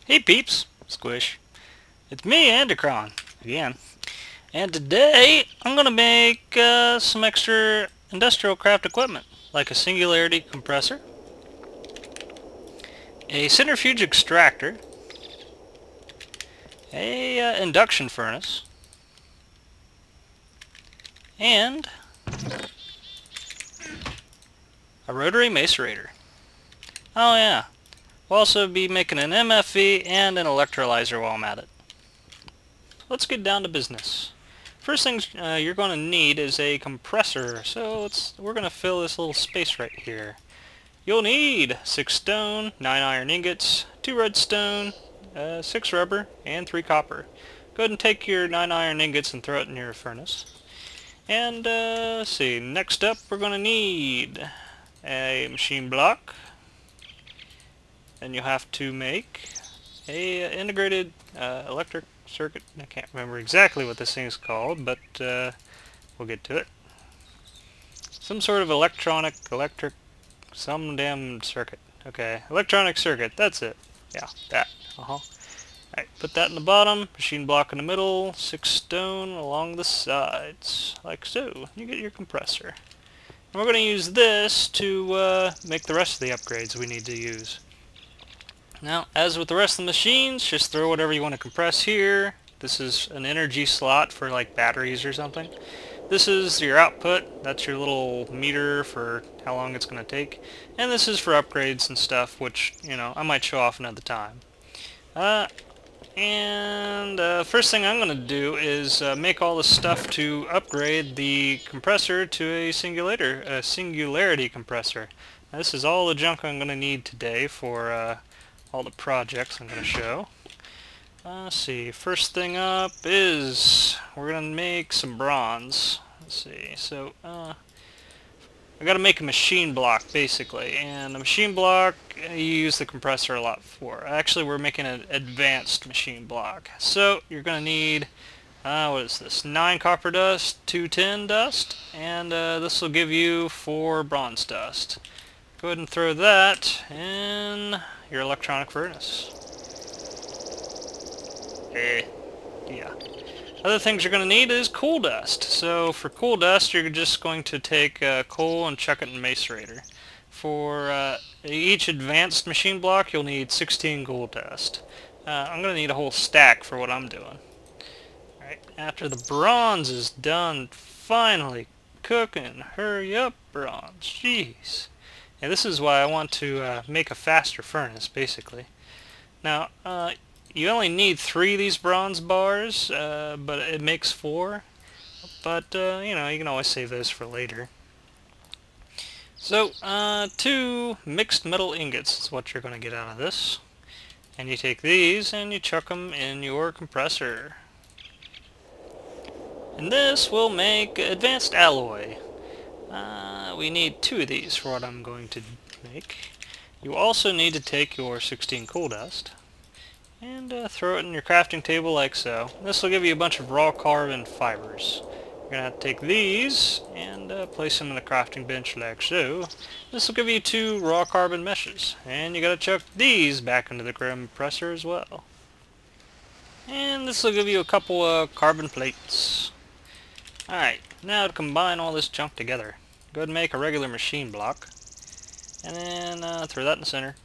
Hey peeps, Squish. It's me, Andrakon, again. And today, I'm gonna make some extra Industrialcraft equipment, like a Singularity Compressor, a Centrifuge Extractor, a Induction Furnace, and a Rotary Macerator. Oh yeah, we'll also be making an MFE and an Electrolyzer while I'm at it. Let's get down to business. First thing you're going to need is a compressor, so we're going to fill this little space right here. You'll need 6 stone, 9 iron ingots, 2 redstone, 6 rubber, and 3 copper. Go ahead and take your 9 iron ingots and throw it in your furnace. And let's see, next up we're going to need a machine block. Then you'll have to make a integrated electric circuit. I can't remember exactly what this thing is called, but we'll get to it. Some sort of electric, some damn circuit. Okay, electronic circuit, that's it. Yeah, that. Alright, put that in the bottom, machine block in the middle, 6 stone along the sides, like so. You get your compressor. And we're going to use this to make the rest of the upgrades we need to use. Now, as with the rest of the machines, just throw whatever you want to compress here. This is an energy slot for like batteries or something. This is your output. That's your little meter for how long it's going to take. And this is for upgrades and stuff, which, you know, I might show off another time. First thing I'm going to do is make all the stuff to upgrade the compressor to a Singularity Compressor. Now, this is all the junk I'm going to need today for all the projects I'm going to show. Let's see, first thing up is we're going to make some bronze. Let's see, so I got to make a machine block basically, and a machine block you use the compressor a lot for. Actually, we're making an advanced machine block. So you're going to need, what is this, 9 copper dust, 2 tin dust, and this will give you 4 bronze dust. Go ahead and throw that in your electronic furnace. Yeah. Other things you're going to need is coal dust. So for coal dust, you're just going to take coal and chuck it in Macerator. For each advanced machine block, you'll need 16 coal dust. I'm going to need a whole stack for what I'm doing. Alright, after the bronze is done, finally cooking. Hurry up, bronze. Jeez. And this is why I want to make a faster furnace, basically. Now, you only need 3 of these bronze bars, but it makes 4. But, you know, you can always save those for later. So, 2 mixed metal ingots is what you're going to get out of this. And you take these and you chuck them in your compressor. And this will make advanced alloy. We need 2 of these for what I'm going to make. You also need to take your 16 coal dust and throw it in your crafting table like so. This will give you a bunch of raw carbon fibers. You're going to have to take these and place them in the crafting bench like so. This will give you 2 raw carbon meshes. And you got to chuck these back into the compressor as well. And this will give you a couple of carbon plates. Alright, now to combine all this junk together. Go ahead and make a regular machine block. And then throw that in the center.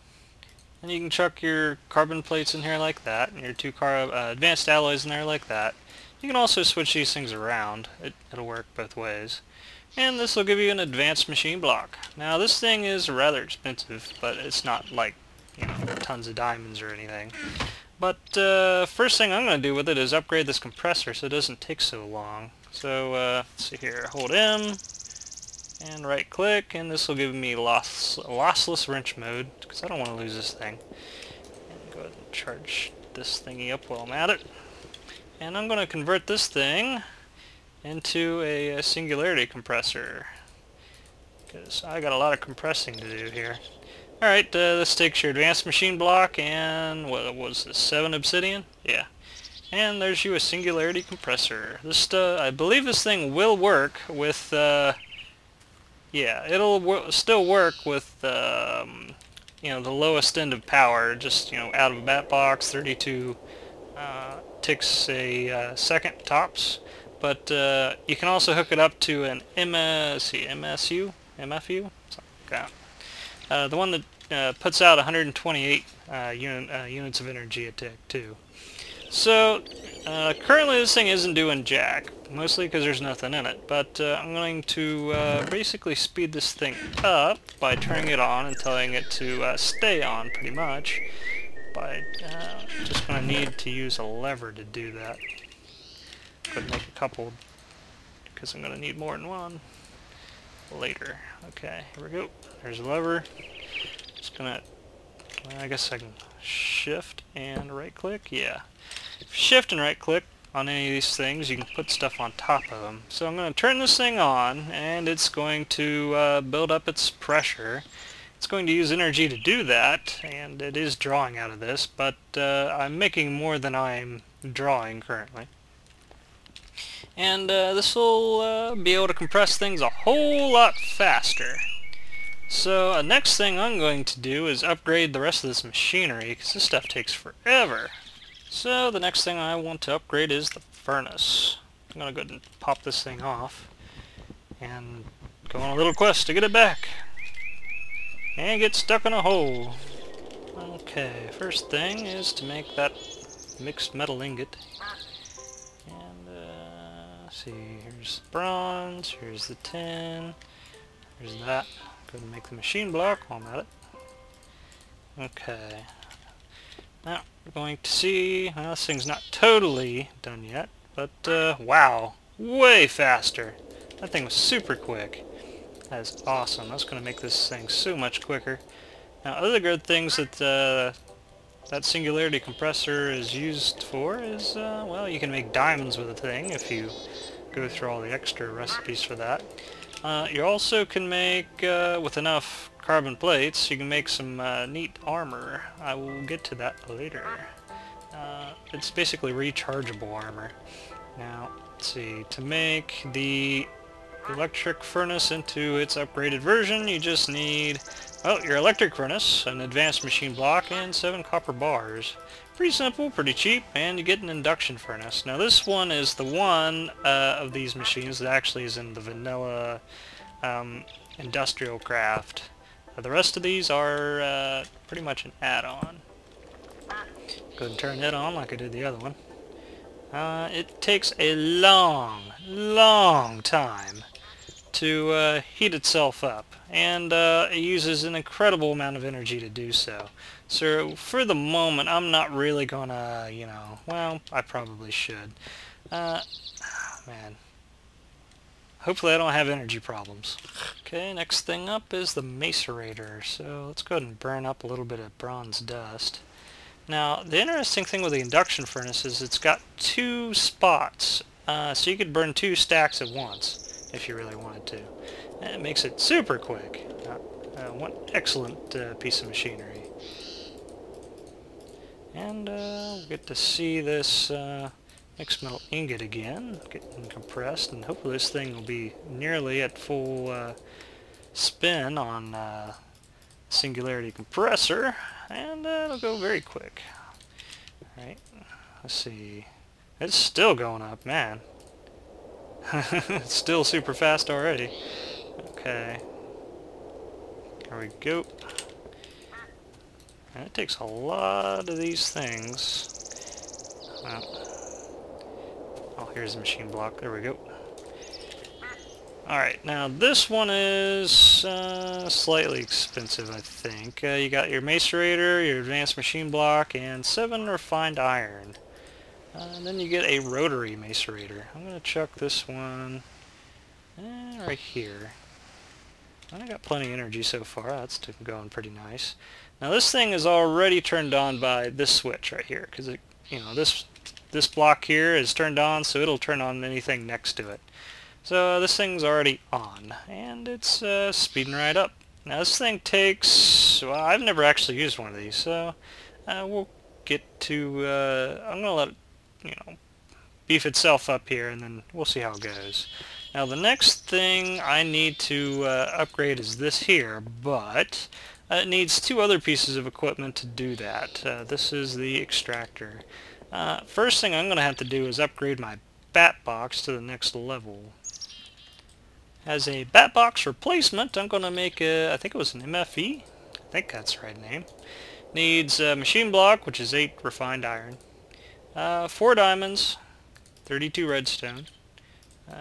And you can chuck your carbon plates in here like that, and your 2 advanced alloys in there like that. You can also switch these things around. It'll work both ways. And this will give you an advanced machine block. Now this thing is rather expensive, but it's not like, you know, tons of diamonds or anything. But first thing I'm going to do with it is upgrade this compressor so it doesn't take so long. So let's see here, hold M and right click, and this will give me lossless wrench mode because I don't want to lose this thing. And go ahead and charge this thingy up while I'm at it. And I'm going to convert this thing into a Singularity Compressor because I got a lot of compressing to do here. Alright, this takes your advanced machine block and what was this, 7 obsidian? Yeah. And there's you a Singularity Compressor. This, I believe this thing will work with, yeah, it'll still work with the lowest end of power, just out of a bat box, 32 ticks a second tops. But you can also hook it up to an MFU, something like that. The one that puts out 128 units of energy a tick too. So currently this thing isn't doing jack, mostly because there's nothing in it, but I'm going to basically speed this thing up by turning it on and telling it to stay on, pretty much. By just going to need to use a lever to do that. Could make a couple, because I'm going to need more than one later. Okay, here we go. There's a lever. Just going to, I guess I can shift and right click. Yeah. Shift and right click on any of these things, you can put stuff on top of them. So I'm going to turn this thing on, and it's going to build up its pressure. It's going to use energy to do that, and it is drawing out of this, but I'm making more than I'm drawing currently. And this will be able to compress things a whole lot faster. So next thing I'm going to do is upgrade the rest of this machinery, because this stuff takes forever. So the next thing I want to upgrade is the furnace. I'm going to go ahead and pop this thing off and go on a little quest to get it back. And get stuck in a hole. Okay, first thing is to make that mixed metal ingot. And let's see, here's bronze, here's the tin, here's that. Go ahead and make the machine block while I'm at it. Okay. Now, we're going to see, well, this thing's not totally done yet, but wow, way faster. That thing was super quick. That is awesome. That's going to make this thing so much quicker. Now, other good things that that Singularity Compressor is used for is, well, you can make diamonds with the thing if you go through all the extra recipes for that. You also can make, with enough carbon plates, you can make some neat armor. I will get to that later. It's basically rechargeable armor. Now, let's see, to make the electric furnace into its upgraded version, you just need, well, your electric furnace, an advanced machine block, and 7 copper bars. Pretty simple, pretty cheap, and you get an induction furnace. Now this one is the one of these machines that actually is in the vanilla Industrialcraft. The rest of these are pretty much an add-on. Go ahead and turn it on like I did the other one. It takes a long time to heat itself up, and it uses an incredible amount of energy to do so. So for the moment, I'm not really gonna, well, I probably should. Man. Hopefully I don't have energy problems. Okay, next thing up is the Macerator. So let's go ahead and burn up a little bit of bronze dust. Now, the interesting thing with the induction furnace is it's got 2 spots, so you could burn 2 stacks at once if you really wanted to. And it makes it super quick. One excellent piece of machinery. And we'll get to see this mixed metal ingot again, getting compressed, and hopefully this thing will be nearly at full spin on Singularity Compressor, and it'll go very quick. Alright, let's see. It's still going up, man. It's still super fast already. Okay. There we go. And it takes a lot of these things. Oh, here's the machine block. There we go. Alright, now this one is slightly expensive, I think. You got your Macerator, your advanced machine block, and 7 refined iron. And then you get a Rotary Macerator. I'm going to chuck this one right here. I got plenty of energy so far. That's going pretty nice. Now this thing is already turned on by this switch right here, because this block here is turned on, so it'll turn on anything next to it. So this thing's already on, and it's speeding right up. Now this thing takes, well, I've never actually used one of these, so we'll get to, I'm going to let it, beef itself up here, and then we'll see how it goes. Now the next thing I need to upgrade is this here, but it needs two other pieces of equipment to do that. This is the extractor. First thing I'm going to have to do is upgrade my bat box to the next level. As a bat box replacement, I'm going to make I think it was an MFE? I think that's the right name. Needs a machine block, which is 8 refined iron, 4 diamonds, 32 redstone.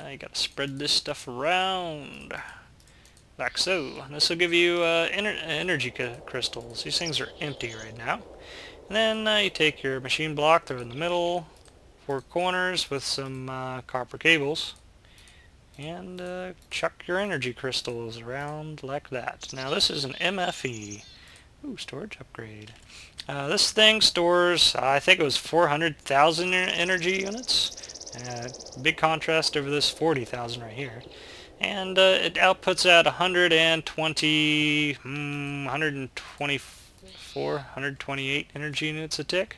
You got to spread this stuff around, like so. This will give you energy crystals. These things are empty right now. And then you take your machine block, throw it in the middle, 4 corners with some copper cables, and chuck your energy crystals around like that. Now this is an MFE. Ooh, storage upgrade. This thing stores, I think it was 400,000 energy units. Big contrast over this 40,000 right here. And it outputs at 128 energy units a tick.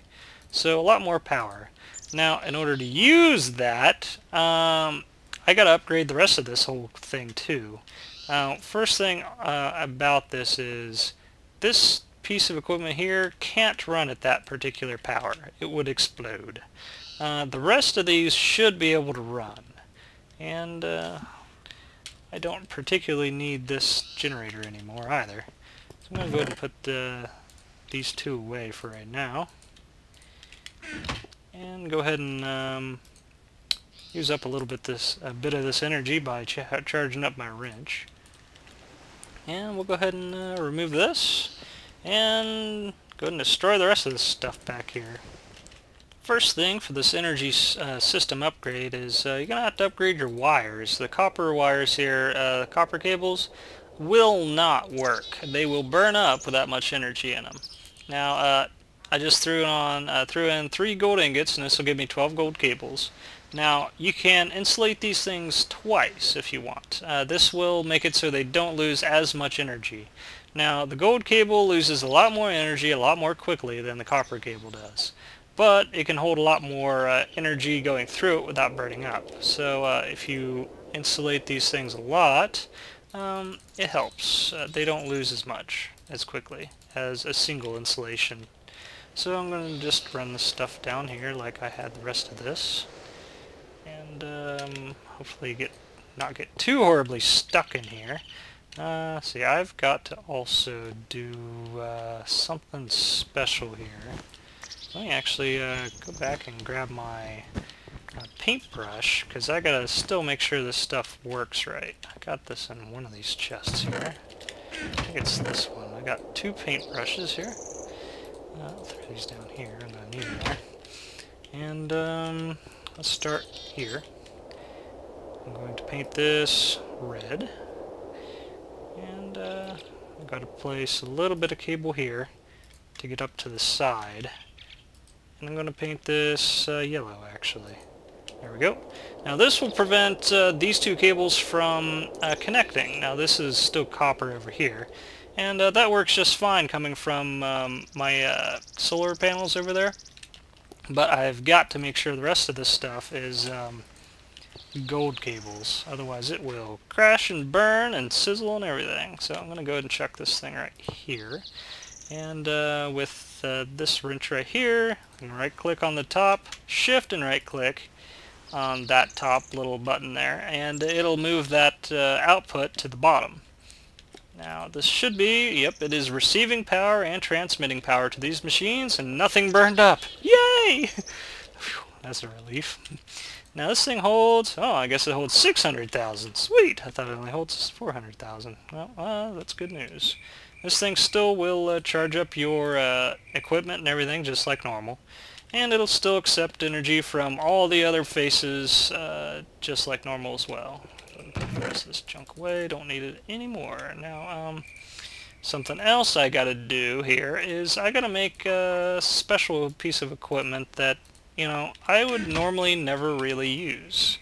So a lot more power. Now, in order to use that, I got to upgrade the rest of this whole thing too. First thing about this is this piece of equipment here can't run at that particular power. It would explode. The rest of these should be able to run. And I don't particularly need this generator anymore either. So I'm going to go ahead and put these two away for right now. And go ahead and use up a bit of this energy by charging up my wrench. And we'll go ahead and remove this and go ahead and destroy the rest of this stuff back here. First thing for this energy system upgrade is you're going to have to upgrade your wires. The copper wires here, the copper cables, will not work. They will burn up with that much energy in them. Now, I just threw in 3 gold ingots, and this will give me 12 gold cables. Now, you can insulate these things twice if you want. This will make it so they don't lose as much energy. Now, the gold cable loses a lot more energy a lot more quickly than the copper cable does. But it can hold a lot more energy going through it without burning up. So if you insulate these things a lot, it helps. They don't lose as much as quickly as a single insulation. So I'm going to just run this stuff down here like I had the rest of this. And hopefully not get too horribly stuck in here. See, I've got to also do something special here. Let me actually go back and grab my paintbrush, because I gotta still make sure this stuff works right. I got this in one of these chests here. I think it's this one. I got 2 paintbrushes here. I'll throw these down here. I'm gonna need them there. And let's start here. I'm going to paint this red. And I've got to place a little bit of cable here to get up to the side. And I'm going to paint this yellow, actually. There we go. Now this will prevent these 2 cables from connecting. Now this is still copper over here. And that works just fine coming from my solar panels over there. But I've got to make sure the rest of this stuff is gold cables. Otherwise it will crash and burn and sizzle and everything. So I'm going to go ahead and chuck this thing right here. And with this wrench right here, I can right click on the top, shift and right click on that top little button there, and it'll move that output to the bottom. Now this should be, yep, it is receiving power and transmitting power to these machines, and nothing burned up. Yay! Whew, that's a relief. Now this thing holds, oh, I guess it holds 600,000. Sweet! I thought it only holds 400,000. Well, that's good news. This thing still will charge up your equipment and everything just like normal. And it'll still accept energy from all the other faces just like normal as well. Put the rest of this junk away, don't need it anymore. Now, something else I gotta do here is I gotta make a special piece of equipment that, you know, I would normally never really use.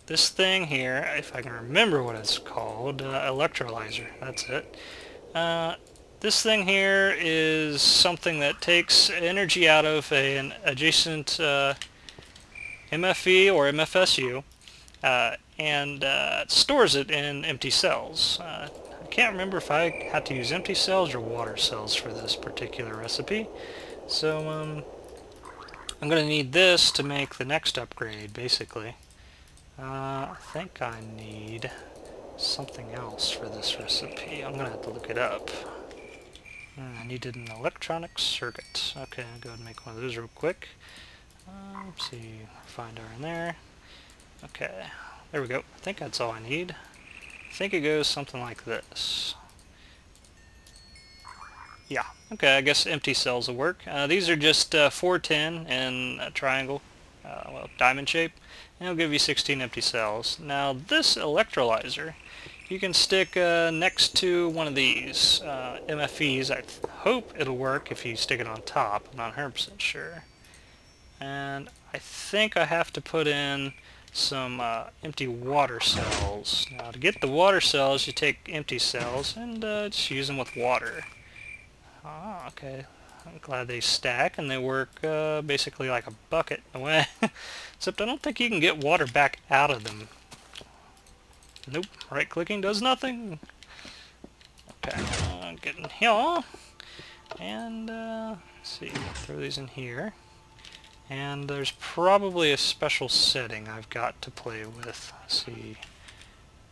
This thing here, if I can remember what it's called, Electrolyzer, that's it. This thing here is something that takes energy out of an adjacent MFE or MFSU and stores it in empty cells. I can't remember if I had to use empty cells or water cells for this particular recipe. So I'm going to need this to make the next upgrade, basically. I think I need something else for this recipe. I'm going to have to look it up. I needed an electronic circuit. Okay, I'll go ahead and make one of those real quick. Let's see, find iron there. Okay, there we go. I think that's all I need. I think it goes something like this. Yeah, okay, I guess empty cells will work. These are just 410 in a triangle, well, diamond shape, and it'll give you 16 empty cells. Now this electrolyzer, you can stick next to one of these MFEs. I hope it'll work if you stick it on top. I'm not 100% sure. And I think I have to put in some empty water cells. Now to get the water cells, you take empty cells and just use them with water. Ah, okay. I'm glad they stack and they work basically like a bucket in a way. Except I don't think you can get water back out of them. Nope, right clicking does nothing. Okay, get in here. And let's see, throw these in here. And there's probably a special setting I've got to play with. Let's see.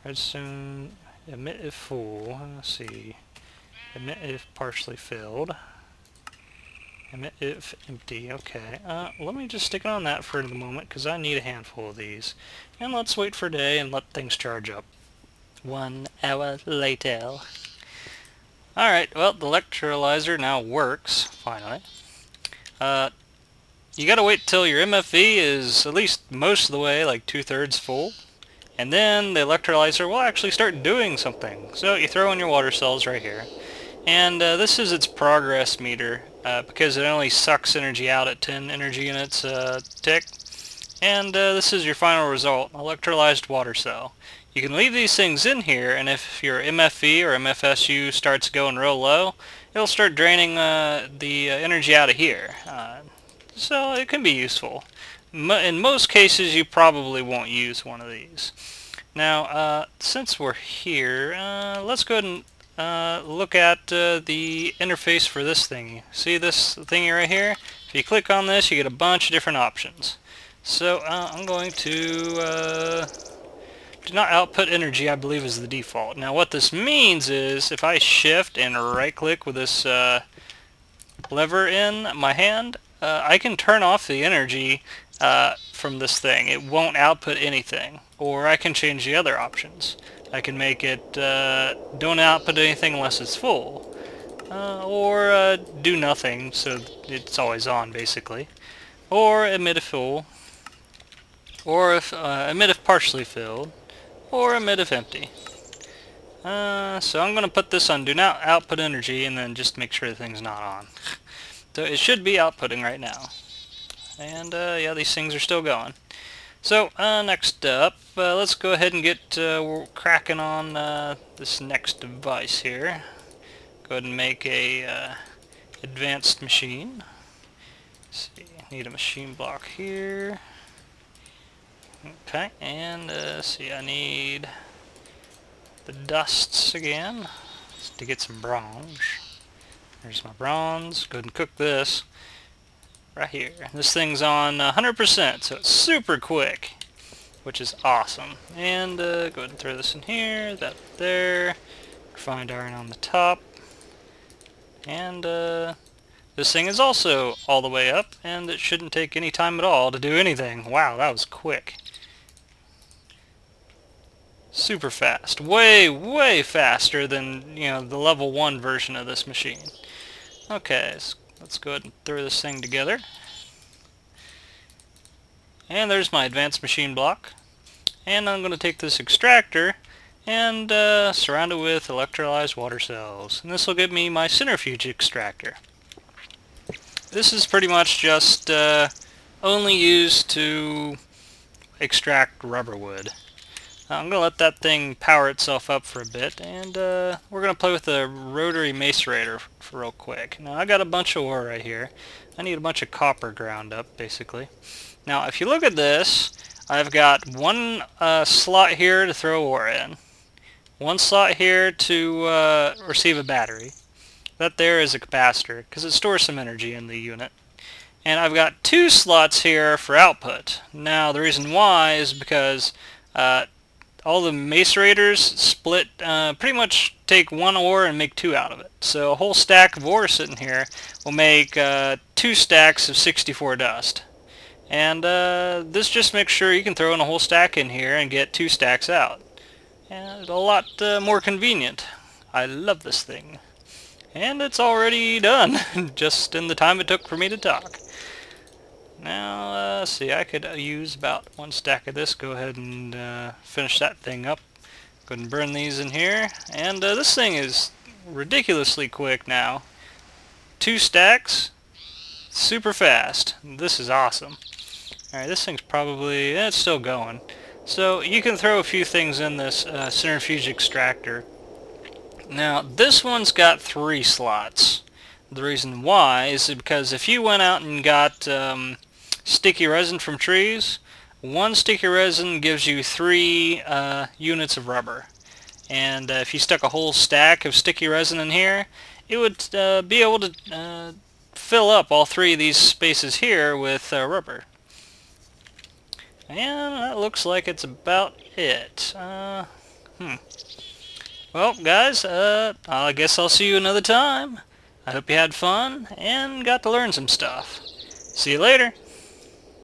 Redstone, emit if full. Let's see. Emit if partially filled. Emit if empty. Okay. Let me just stick on that for the moment because I need a handful of these. And let's wait for a day and let things charge up. 1 hour later. Alright, well, the electrolyzer now works, finally. You gotta wait till your MFE is at least most of the way, like 2/3 full. And then the electrolyzer will actually start doing something. So you throw in your water cells right here. And this is its progress meter, because it only sucks energy out at 10 energy units a tick. And this is your final result, electrolyzed water cell. You can leave these things in here, and if your MFE or MFSU starts going real low, it'll start draining the energy out of here. So it can be useful. In most cases, you probably won't use one of these. Now, since we're here, let's go ahead and look at the interface for this thingy. See this thingy right here? If you click on this, you get a bunch of different options. So I'm going to do not output energy, I believe, is the default. Now what this means is if I shift and right click with this lever in my hand, I can turn off the energy from this thing. It won't output anything. Or I can change the other options. I can make it don't output anything unless it's full. Or do nothing, so it's always on basically. Or emit if full. Or if emit if partially filled. Or emit if empty. So I'm going to put this on do not output energy and then just make sure the thing's not on. So it should be outputting right now. And yeah, these things are still going. So next up, let's go ahead and get cracking on this next device here. Go ahead and make a advanced machine. Let's see, need a machine block here. Okay, and see, I need the dusts again to get some bronze. There's my bronze. Go ahead and cook this right here. This thing's on 100%, so it's super quick, which is awesome. And go ahead and throw this in here, that there. Refined iron on the top. And this thing is also all the way up, and it shouldn't take any time at all to do anything. Wow, that was quick. Super fast. Way, way faster than, you know, the level 1 version of this machine. Okay, so let's go ahead and throw this thing together. And there's my advanced machine block. And I'm going to take this extractor and surround it with electrolyzed water cells. And this will give me my Centrifuge Extractor. This is pretty much just only used to extract rubber wood. I'm going to let that thing power itself up for a bit, and we're going to play with the Rotary Macerator for real quick. Now I got a bunch of ore right here. I need a bunch of copper ground up, basically. Now if you look at this, I've got one slot here to throw ore in. one slot here to receive a battery. That there is a capacitor, because it stores some energy in the unit. And I've got 2 slots here for output. Now the reason why is because all the macerators split, pretty much take 1 ore and make 2 out of it. So a whole stack of ore sitting here will make 2 stacks of 64 dust. And this just makes sure you can throw in a whole stack in here and get 2 stacks out. And it's a lot more convenient. I love this thing. And it's already done, just in the time it took for me to talk. Now, let's see, I could use about 1 stack of this. Go ahead and finish that thing up. Go ahead and burn these in here. And this thing is ridiculously quick now. 2 stacks, super fast. This is awesome. Alright, this thing's probably, it's still going. So you can throw a few things in this Centrifuge Extractor. Now, this one's got 3 slots. The reason why is because if you went out and got sticky resin from trees, 1 sticky resin gives you 3 units of rubber. And if you stuck a whole stack of sticky resin in here, it would be able to fill up all 3 of these spaces here with rubber. And that looks like it's about it. Well, guys, I guess I'll see you another time. I hope you had fun and got to learn some stuff. See you later.